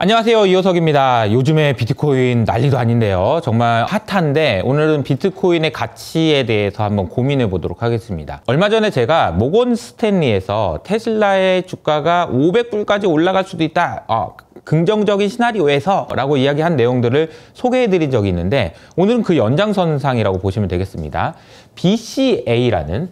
안녕하세요, 이호석입니다. 요즘에 비트코인 난리도 아닌데요. 정말 핫한데 오늘은 비트코인의 가치에 대해서 한번 고민해 보도록 하겠습니다. 얼마 전에 제가 모건 스탠리에서 테슬라의 주가가 500불까지 올라갈 수도 있다, 긍정적인 시나리오에서 라고 이야기한 내용들을 소개해 드린 적이 있는데, 오늘은 그 연장선상이라고 보시면 되겠습니다. BCA라는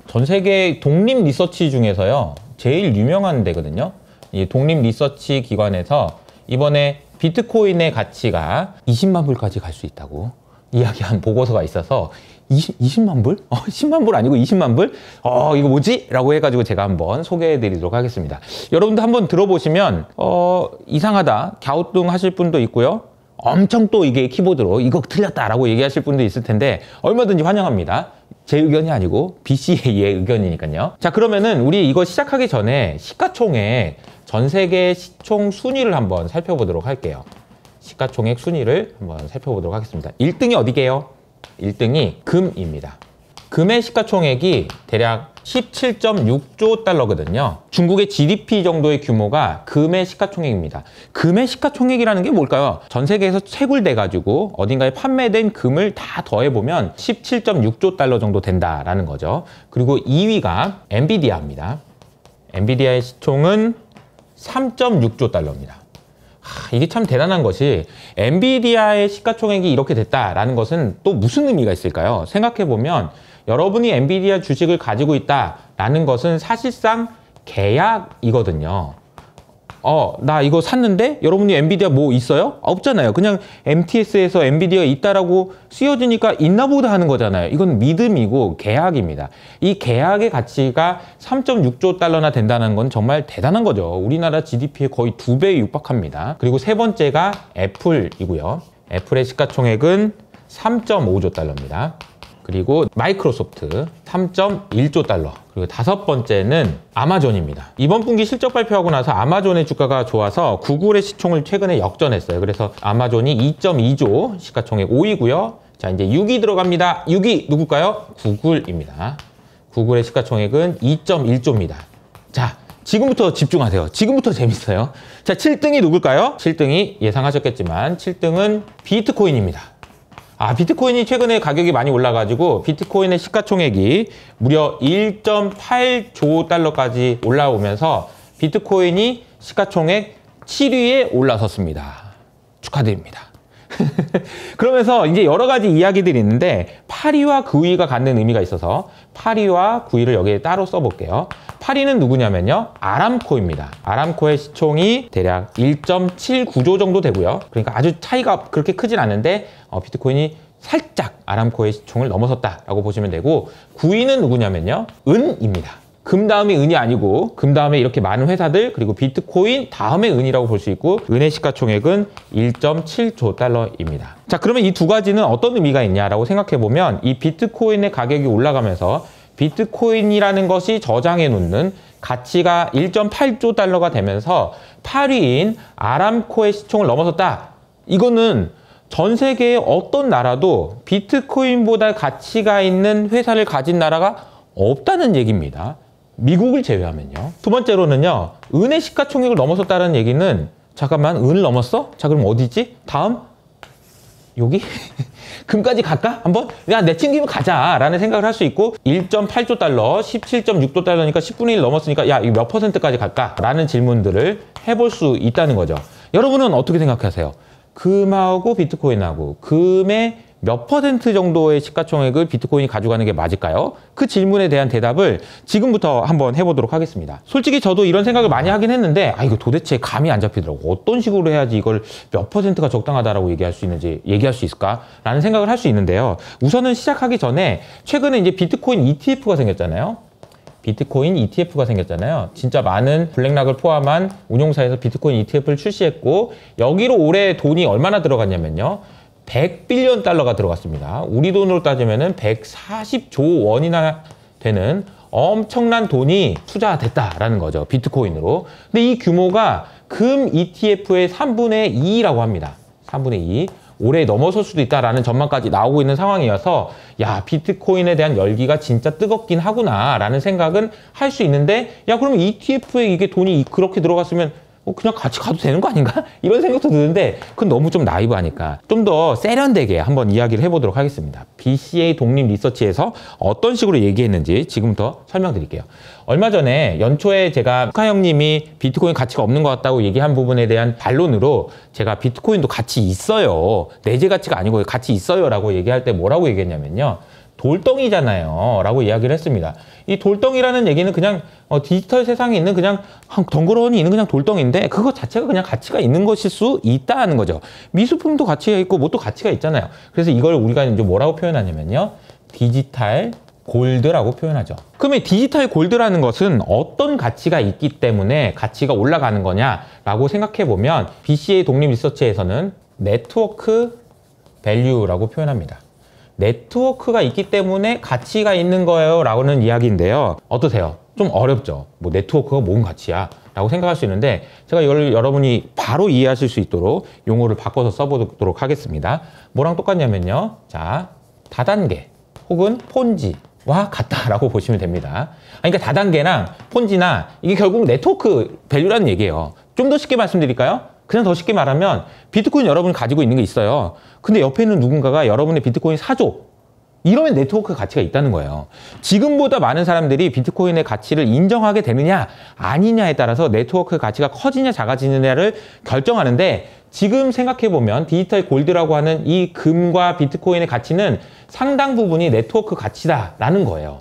전 세계 독립 리서치 중에서요 제일 유명한 데거든요. 이 독립 리서치 기관에서 이번에 비트코인의 가치가 20만 불까지 갈 수 있다고 이야기한 보고서가 있어서 20만 불? 10만 불 아니고 20만 불? 이거 뭐지? 라고 해가지고 제가 한번 소개해 드리도록 하겠습니다. 여러분도 한번 들어보시면 이상하다, 갸우뚱 하실 분도 있고요, 엄청 또 이게 키보드로 이거 틀렸다라고 얘기하실 분도 있을 텐데 얼마든지 환영합니다. 제 의견이 아니고 BCA의 의견이니까요. 자, 그러면은 우리 이거 시작하기 전에 시가총액 전 세계 시총 순위를 한번 살펴보도록 할게요. 시가총액 순위를 한번 살펴보도록 하겠습니다. 1등이 어디게요? 1등이 금입니다. 금의 시가총액이 대략 17.6조 달러거든요. 중국의 GDP 정도의 규모가 금의 시가총액입니다. 금의 시가총액이라는 게 뭘까요? 전 세계에서 채굴돼가지고 어딘가에 판매된 금을 다 더해보면 17.6조 달러 정도 된다라는 거죠. 그리고 2위가 엔비디아입니다. 엔비디아의 시총은 3.6조 달러입니다. 이게 참 대단한 것이, 엔비디아의 시가총액이 이렇게 됐다라는 것은 또 무슨 의미가 있을까요? 생각해보면 여러분이 엔비디아 주식을 가지고 있다라는 것은 사실상 계약이거든요. 나 이거 샀는데 여러분이 엔비디아 뭐 있어요? 없잖아요. 그냥 MTS에서 엔비디아 있다라고 쓰여지니까 있나 보다 하는 거잖아요. 이건 믿음이고 계약입니다. 이 계약의 가치가 3.6조 달러나 된다는 건 정말 대단한 거죠. 우리나라 GDP의 거의 2배에 육박합니다. 그리고 세 번째가 애플이고요. 애플의 시가총액은 3.5조 달러입니다. 그리고 마이크로소프트 3.1조 달러. 그리고 다섯 번째는 아마존입니다. 이번 분기 실적 발표하고 나서 아마존의 주가가 좋아서 구글의 시총을 최근에 역전했어요. 그래서 아마존이 2.2조 시가총액 5위고요. 자, 이제 6위 들어갑니다. 6위 누굴까요? 구글입니다. 구글의 시가총액은 2.1조입니다. 자, 지금부터 집중하세요. 지금부터 재밌어요. 자, 7등이 누굴까요? 7등이 예상하셨겠지만 7등은 비트코인입니다. 비트코인이 최근에 가격이 많이 올라가지고 비트코인의 시가총액이 무려 1.8조 달러까지 올라오면서 비트코인이 시가총액 7위에 올라섰습니다. 축하드립니다. 그러면서 이제 여러 가지 이야기들이 있는데 8위와 9위가 갖는 의미가 있어서 8위와 9위를 여기에 따로 써볼게요. 8위는 누구냐면요, 아람코입니다. 아람코의 시총이 대략 1.79조 정도 되고요. 그러니까 아주 차이가 그렇게 크진 않은데 비트코인이 살짝 아람코의 시총을 넘어섰다라고 보시면 되고, 9위는 누구냐면요, 은입니다. 금 다음이 은이 아니고 금 다음에 이렇게 많은 회사들, 그리고 비트코인 다음에 은이라고 볼 수 있고, 은의 시가총액은 1.7조 달러입니다. 자, 그러면 이 두 가지는 어떤 의미가 있냐라고 생각해보면, 이 비트코인의 가격이 올라가면서 비트코인이라는 것이 저장해 놓는 가치가 1.8조 달러가 되면서 8위인 아람코의 시총을 넘어섰다. 이거는 전 세계의 어떤 나라도 비트코인보다 가치가 있는 회사를 가진 나라가 없다는 얘기입니다. 미국을 제외하면요. 두 번째로는요, 은의 시가총액을 넘어섰다는 얘기는, 잠깐만, 은을 넘었어? 자, 그럼 어디지? 다음? 여기? 금까지 갈까? 한번? 야, 내친기면 가자 라는 생각을 할 수 있고, 1.8조 달러, 17.6조 달러니까 10분의 1 넘었으니까 야, 이거 몇 퍼센트까지 갈까? 라는 질문들을 해볼 수 있다는 거죠. 여러분은 어떻게 생각하세요? 금하고 비트코인하고 금의 몇 퍼센트 정도의 시가총액을 비트코인이 가져가는 게 맞을까요? 그 질문에 대한 대답을 지금부터 한번 해보도록 하겠습니다. 솔직히 저도 이런 생각을 많이 하긴 했는데, 이거 도대체 감이 안 잡히더라고. 어떤 식으로 해야지 이걸 몇 퍼센트가 적당하다라고 얘기할 수 있는지, 얘기할 수 있을까라는 생각을 할 수 있는데요. 우선은 시작하기 전에 최근에 이제 비트코인 ETF가 생겼잖아요. 비트코인 ETF가 생겼잖아요. 진짜 많은 블랙락을 포함한 운용사에서 비트코인 ETF를 출시했고, 여기로 올해 돈이 얼마나 들어갔냐면요, 100빌리언 달러가 들어갔습니다. 우리 돈으로 따지면은 140조 원이나 되는 엄청난 돈이 투자됐다라는 거죠, 비트코인으로. 근데 이 규모가 금 ETF의 3분의 2라고 합니다. 3분의 2. 올해 넘어설 수도 있다라는 전망까지 나오고 있는 상황이어서, 야, 비트코인에 대한 열기가 진짜 뜨겁긴 하구나 라는 생각은 할 수 있는데, 야, 그러면 ETF에 이게 돈이 그렇게 들어갔으면 그냥 같이 가도 되는 거 아닌가? 이런 생각도 드는데 그건 너무 좀 나이브하니까 좀 더 세련되게 한번 이야기를 해보도록 하겠습니다. BCA 독립 리서치에서 어떤 식으로 얘기했는지 지금부터 설명드릴게요. 얼마 전에 연초에 제가 후카 형님이 비트코인 가치가 없는 것 같다고 얘기한 부분에 대한 반론으로 제가 비트코인도 가치 있어요. 내재 가치가 아니고 가치 있어요 라고 얘기할 때 뭐라고 얘기했냐면요. 돌덩이잖아요 라고 이야기를 했습니다. 이 돌덩이라는 얘기는 그냥 디지털 세상에 있는 그냥 덩그러니 있는 그냥 돌덩이인데 그것 자체가 그냥 가치가 있는 것일 수 있다는 거죠. 미술품도 가치가 있고 뭣도 가치가 있잖아요. 그래서 이걸 우리가 이제 뭐라고 표현하냐면요. 디지털 골드라고 표현하죠. 그러면 디지털 골드라는 것은 어떤 가치가 있기 때문에 가치가 올라가는 거냐라고 생각해 보면 BCA 독립 리서치에서는 네트워크 밸류라고 표현합니다. 네트워크가 있기 때문에 가치가 있는 거예요 라고는 이야기인데요. 어떠세요? 좀 어렵죠? 뭐 네트워크가 뭔 가치야? 라고 생각할 수 있는데 제가 이걸 여러분이 바로 이해하실 수 있도록 용어를 바꿔서 써보도록 하겠습니다. 뭐랑 똑같냐면요. 자, 다단계 혹은 폰지와 같다라고 보시면 됩니다. 그러니까 다단계랑 폰지나 이게 결국 네트워크 밸류라는 얘기예요. 좀 더 쉽게 말씀드릴까요? 그냥 더 쉽게 말하면 비트코인 여러분이 가지고 있는 게 있어요. 근데 옆에 있는 누군가가 여러분의 비트코인 사줘. 이러면 네트워크 가치가 있다는 거예요. 지금보다 많은 사람들이 비트코인의 가치를 인정하게 되느냐 아니냐에 따라서 네트워크 가치가 커지냐 작아지느냐를 결정하는데 지금 생각해보면 디지털 골드라고 하는 이 금과 비트코인의 가치는 상당 부분이 네트워크 가치다라는 거예요.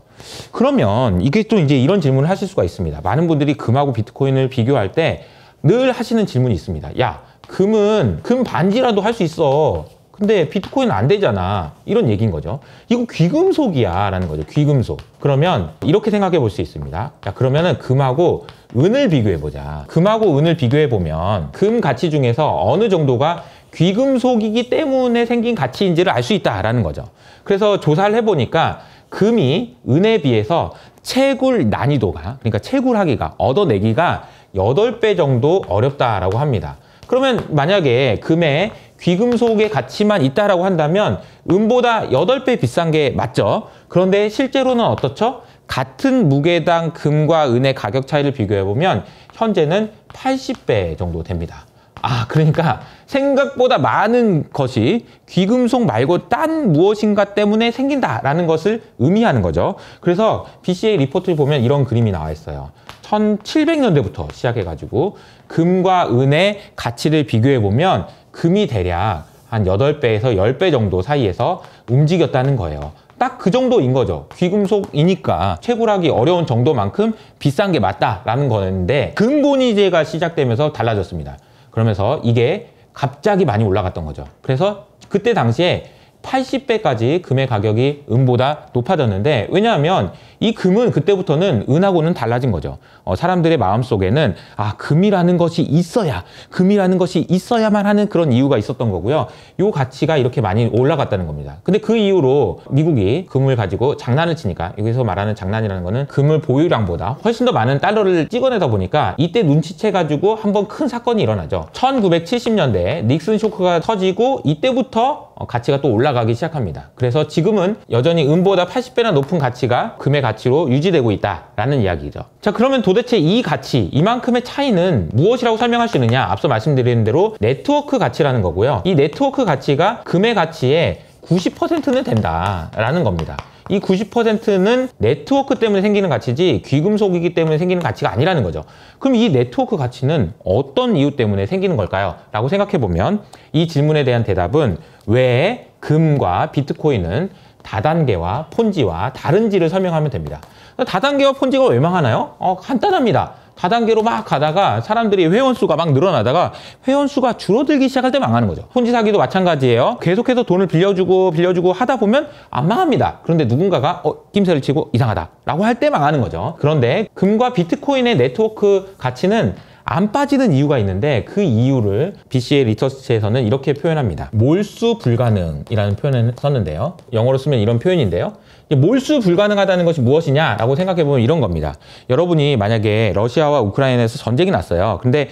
그러면 이게 또 이제 이런 질문을 하실 수가 있습니다. 많은 분들이 금하고 비트코인을 비교할 때 늘 하시는 질문이 있습니다. 야, 금은 금 반지라도 할 수 있어. 근데 비트코인은 안 되잖아. 이런 얘기인 거죠. 이거 귀금속이야 라는 거죠. 귀금속. 그러면 이렇게 생각해 볼 수 있습니다. 야, 그러면은 금하고 은을 비교해 보자. 금하고 은을 비교해 보면 금 가치 중에서 어느 정도가 귀금속이기 때문에 생긴 가치인지를 알 수 있다라는 거죠. 그래서 조사를 해보니까 금이 은에 비해서 채굴 난이도가, 그러니까 채굴하기가, 얻어내기가 8배 정도 어렵다라고 합니다. 그러면 만약에 금에 귀금속의 가치만 있다라고 한다면 은보다 8배 비싼 게 맞죠? 그런데 실제로는 어떻죠? 같은 무게당 금과 은의 가격 차이를 비교해보면 현재는 80배 정도 됩니다. 그러니까 생각보다 많은 것이 귀금속 말고 딴 무엇인가 때문에 생긴다라는 것을 의미하는 거죠. 그래서 BCA 리포트를 보면 이런 그림이 나와 있어요. 1700년대부터 시작해가지고 금과 은의 가치를 비교해보면 금이 대략 한 8배에서 10배 정도 사이에서 움직였다는 거예요. 딱 그 정도인 거죠. 귀금속이니까 채굴하기 어려운 정도만큼 비싼 게 맞다라는 거였는데 금본위제가 시작되면서 달라졌습니다. 그러면서 이게 갑자기 많이 올라갔던 거죠. 그래서 그때 당시에 80배까지 금의 가격이 은보다 높아졌는데 왜냐하면 이 금은 그때부터는 은하고는 달라진 거죠. 사람들의 마음속에는 금이라는 것이 있어야만 하는 그런 이유가 있었던 거고요. 이 가치가 이렇게 많이 올라갔다는 겁니다. 근데 그 이후로 미국이 금을 가지고 장난을 치니까, 여기서 말하는 장난이라는 거는 금을 보유량보다 훨씬 더 많은 달러를 찍어내다 보니까 이때 눈치채가지고 한번 큰 사건이 일어나죠. 1970년대에 닉슨 쇼크가 터지고 이때부터 가치가 또 올라가기 시작합니다. 그래서 지금은 여전히 은보다 80배나 높은 가치가 금의 가치로 유지되고 있다라는 이야기죠. 자, 그러면 도대체 이 가치, 이만큼의 차이는 무엇이라고 설명할 수 있느냐? 앞서 말씀드린 대로 네트워크 가치라는 거고요. 이 네트워크 가치가 금의 가치의 90%는 된다라는 겁니다. 이 90%는 네트워크 때문에 생기는 가치지 귀금속이기 때문에 생기는 가치가 아니라는 거죠. 그럼 이 네트워크 가치는 어떤 이유 때문에 생기는 걸까요? 라고 생각해보면 이 질문에 대한 대답은 왜 금과 비트코인은 다단계와 폰지와 다른지를 설명하면 됩니다. 다단계와 폰지가 왜 망하나요? 간단합니다. 다단계로 막 가다가 사람들이 회원수가 막 늘어나다가 회원수가 줄어들기 시작할 때 망하는 거죠. 폰지 사기도 마찬가지예요. 계속해서 돈을 빌려주고 하다 보면 안 망합니다. 그런데 누군가가 낌새를 치고 이상하다 라고 할 때 망하는 거죠. 그런데 금과 비트코인의 네트워크 가치는 안 빠지는 이유가 있는데 그 이유를 BCA 리서치에서는 이렇게 표현합니다. 몰수 불가능이라는 표현을 썼는데요. 영어로 쓰면 이런 표현인데요. 몰수 불가능하다는 것이 무엇이냐라고 생각해보면 이런 겁니다. 여러분이 만약에 러시아와 우크라이나에서 전쟁이 났어요. 근데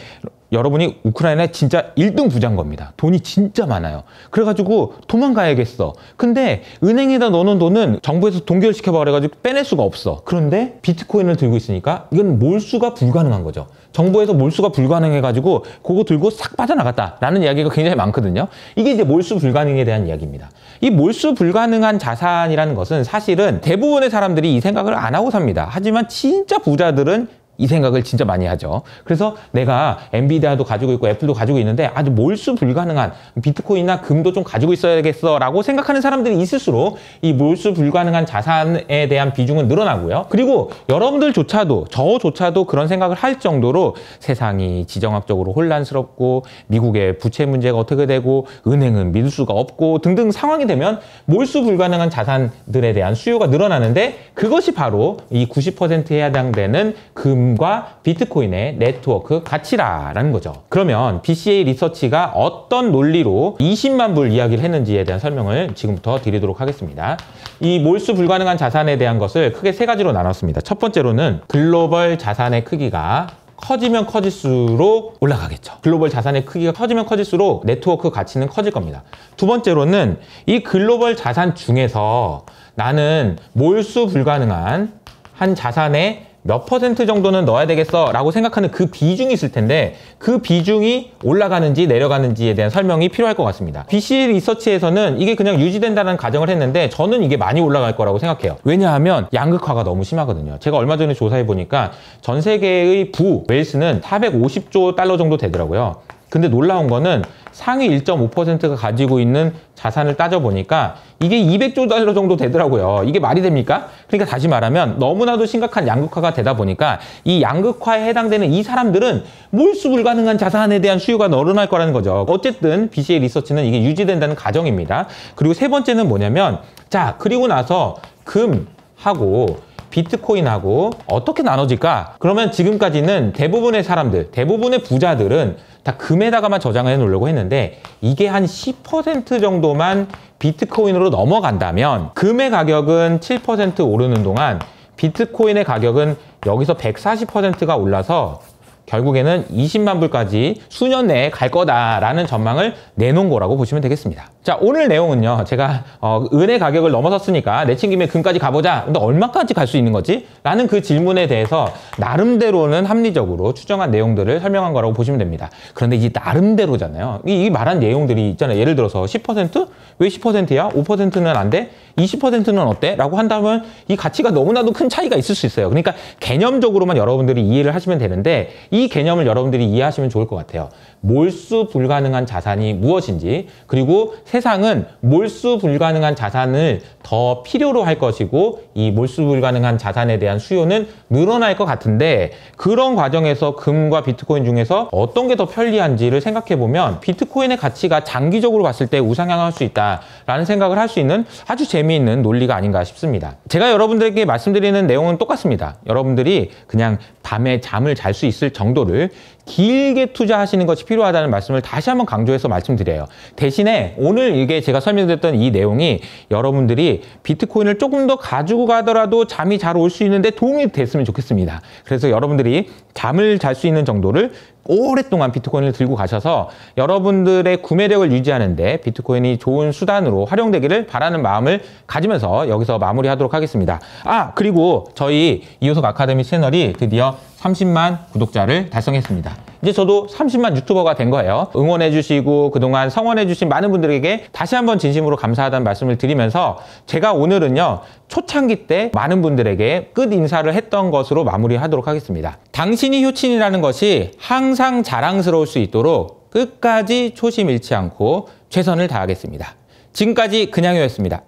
여러분이 우크라이나의 진짜 1등 부자인 겁니다. 돈이 진짜 많아요. 그래가지고 도망가야겠어. 근데 은행에다 넣어놓은 돈은 정부에서 동결시켜봐 그래가지고 빼낼 수가 없어. 그런데 비트코인을 들고 있으니까 이건 몰수가 불가능한 거죠. 정부에서 몰수가 불가능해가지고 그거 들고 싹 빠져나갔다라는 이야기가 굉장히 많거든요. 이게 이제 몰수 불가능에 대한 이야기입니다. 이 몰수 불가능한 자산이라는 것은 사실은 대부분의 사람들이 이 생각을 안 하고 삽니다. 하지만 진짜 부자들은 이 생각을 진짜 많이 하죠. 그래서 내가 엔비디아도 가지고 있고 애플도 가지고 있는데 아주 몰수 불가능한 비트코인이나 금도 좀 가지고 있어야겠어 라고 생각하는 사람들이 있을수록 이 몰수 불가능한 자산에 대한 비중은 늘어나고요. 그리고 여러분들조차도 저조차도 그런 생각을 할 정도로 세상이 지정학적으로 혼란스럽고 미국의 부채 문제가 어떻게 되고 은행은 믿을 수가 없고 등등 상황이 되면 몰수 불가능한 자산들에 대한 수요가 늘어나는데 그것이 바로 이 90%에 해당되는 금 과 비트코인의 네트워크 가치라는 거죠. 그러면 BCA 리서치가 어떤 논리로 20만 불 이야기를 했는지에 대한 설명을 지금부터 드리도록 하겠습니다. 이 몰수 불가능한 자산에 대한 것을 크게 세 가지로 나눴습니다. 첫 번째로는 글로벌 자산의 크기가 커지면 커질수록 올라가겠죠. 글로벌 자산의 크기가 커지면 커질수록 네트워크 가치는 커질 겁니다. 두 번째로는 이 글로벌 자산 중에서 나는 몰수 불가능한 한 자산에 몇 퍼센트 정도는 넣어야 되겠어 라고 생각하는 그 비중이 있을 텐데 그 비중이 올라가는지 내려가는지에 대한 설명이 필요할 것 같습니다. BCA 리서치에서는 이게 그냥 유지된다는 가정을 했는데 저는 이게 많이 올라갈 거라고 생각해요. 왜냐하면 양극화가 너무 심하거든요. 제가 얼마 전에 조사해 보니까 전 세계의 웰스는 450조 달러 정도 되더라고요. 근데 놀라운 거는 상위 1.5%가 가지고 있는 자산을 따져보니까 이게 200조 달러 정도 되더라고요. 이게 말이 됩니까? 그러니까 다시 말하면 너무나도 심각한 양극화가 되다 보니까 이 양극화에 해당되는 이 사람들은 몰수 불가능한 자산에 대한 수요가 늘어날 거라는 거죠. 어쨌든 BCA 리서치는 이게 유지된다는 가정입니다. 그리고 세 번째는 뭐냐면 자, 그리고 나서 금하고 비트코인하고 어떻게 나눠질까? 그러면 지금까지는 대부분의 사람들, 대부분의 부자들은 다 금에다가만 저장을 해놓으려고 했는데 이게 한 10% 정도만 비트코인으로 넘어간다면 금의 가격은 7% 오르는 동안 비트코인의 가격은 여기서 140%가 올라서 결국에는 20만 불까지 수년 내에 갈 거다라는 전망을 내놓은 거라고 보시면 되겠습니다. 자, 오늘 내용은요. 제가 은의 가격을 넘어섰으니까 내친 김에 금까지 가보자. 근데 얼마까지 갈 수 있는 거지? 라는 그 질문에 대해서 나름대로는 합리적으로 추정한 내용들을 설명한 거라고 보시면 됩니다. 그런데 이게 나름대로잖아요. 이 말한 내용들이 있잖아요. 예를 들어서 10%? 왜 10%야? 5%는 안 돼? 20%는 어때? 라고 한다면 이 가치가 너무나도 큰 차이가 있을 수 있어요. 그러니까 개념적으로만 여러분들이 이해를 하시면 되는데 이 개념을 여러분들이 이해하시면 좋을 것 같아요. 몰수 불가능한 자산이 무엇인지, 그리고 세상은 몰수 불가능한 자산을 더 필요로 할 것이고 이 몰수 불가능한 자산에 대한 수요는 늘어날 것 같은데 그런 과정에서 금과 비트코인 중에서 어떤 게 더 편리한지를 생각해 보면 비트코인의 가치가 장기적으로 봤을 때 우상향할 수 있다라는 생각을 할 수 있는 아주 재미있는 논리가 아닌가 싶습니다. 제가 여러분들에게 말씀드리는 내용은 똑같습니다. 여러분들이 그냥 밤에 잠을 잘 수 있을 정도를 길게 투자하시는 것이 필요하다는 말씀을 다시 한번 강조해서 말씀드려요. 대신에 오늘 이게 제가 설명드렸던 이 내용이 여러분들이 비트코인을 조금 더 가지고 가더라도 잠이 잘 올 수 있는데 도움이 됐으면 좋겠습니다. 그래서 여러분들이 잠을 잘 수 있는 정도를 오랫동안 비트코인을 들고 가셔서 여러분들의 구매력을 유지하는데 비트코인이 좋은 수단으로 활용되기를 바라는 마음을 가지면서 여기서 마무리하도록 하겠습니다. 그리고 저희 이호석 아카데미 채널이 드디어 30만 구독자를 달성했습니다. 이제 저도 30만 유튜버가 된 거예요. 응원해주시고 그동안 성원해주신 많은 분들에게 다시 한번 진심으로 감사하다는 말씀을 드리면서 제가 오늘은요, 초창기 때 많은 분들에게 끝 인사를 했던 것으로 마무리하도록 하겠습니다. 당신이 효친이라는 것이 항상 자랑스러울 수 있도록 끝까지 초심 잃지 않고 최선을 다하겠습니다. 지금까지 그냥이었습니다.